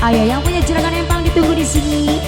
Ayo yang punya juragan empang ditunggu di sini.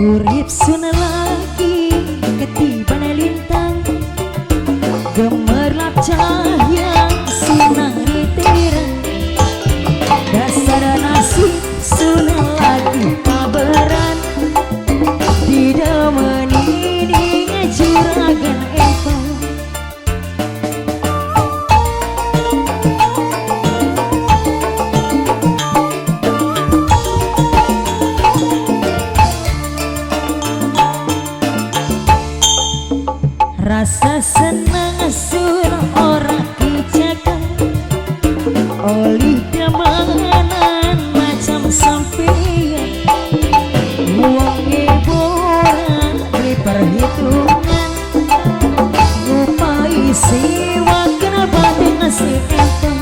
Urip sun lagi ketiban lintang gemerlap cahaya sinari terang dasar nasib sun lagi kabaran tidak menini juragan empang. Rasa senang sur orang kijakan oleh damanan macam sampean uangeboran beri perhitungan ngupai sewa kena batin nasi empang.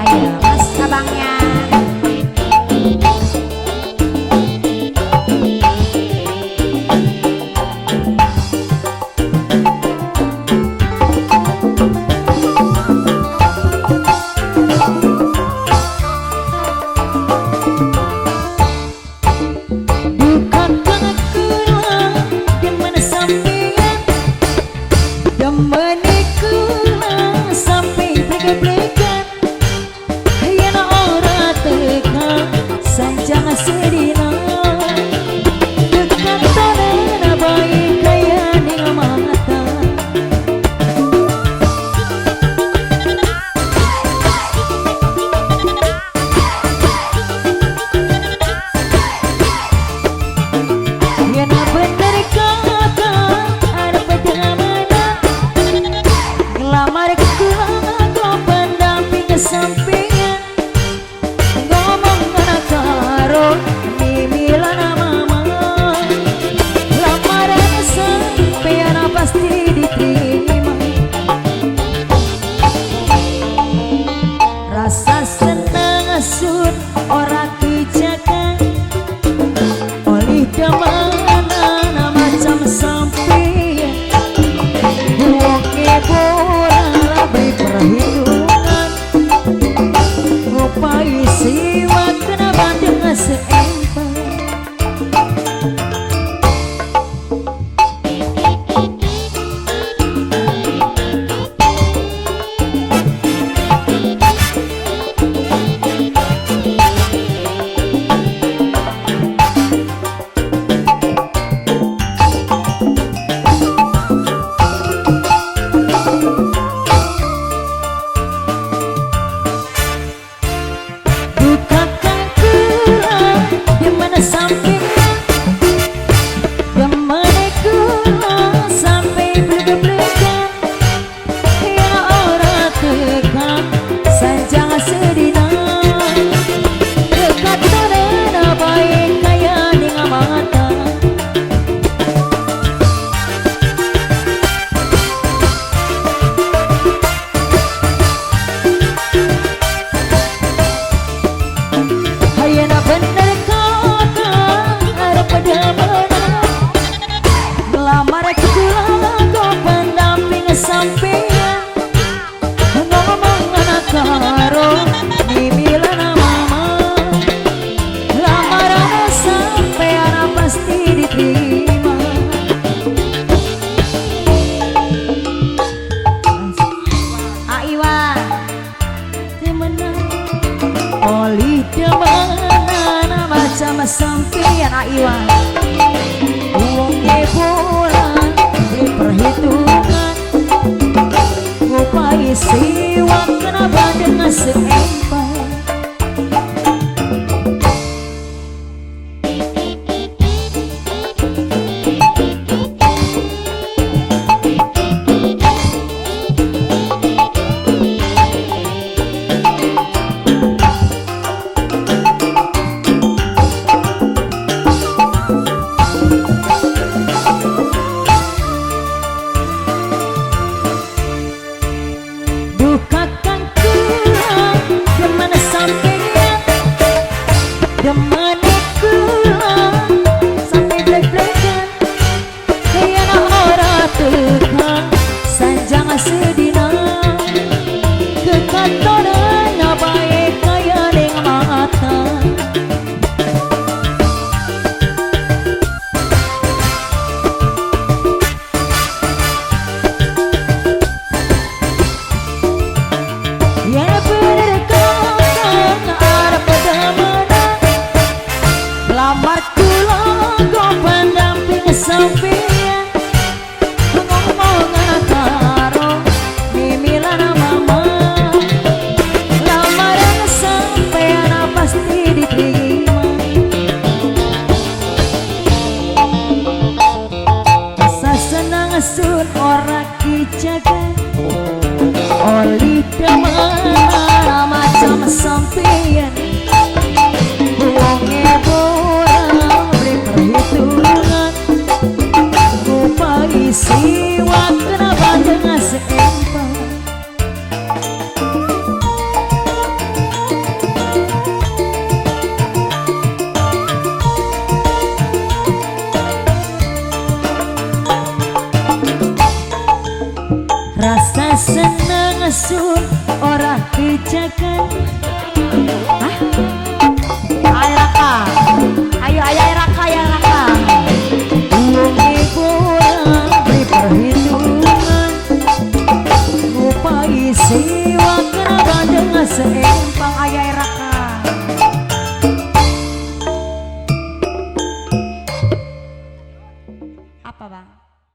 Ayo mas abangnya. ngesun ora dijaga oli demana macam sampeyan wonge kurang beri perhitungan kupai siwa kenapa dengan seempang rasa seneng sun ora dijaga. Ayo Raka, ayo Raka ya Raka. Wonge kurang beri perhitungan, ngupai siwa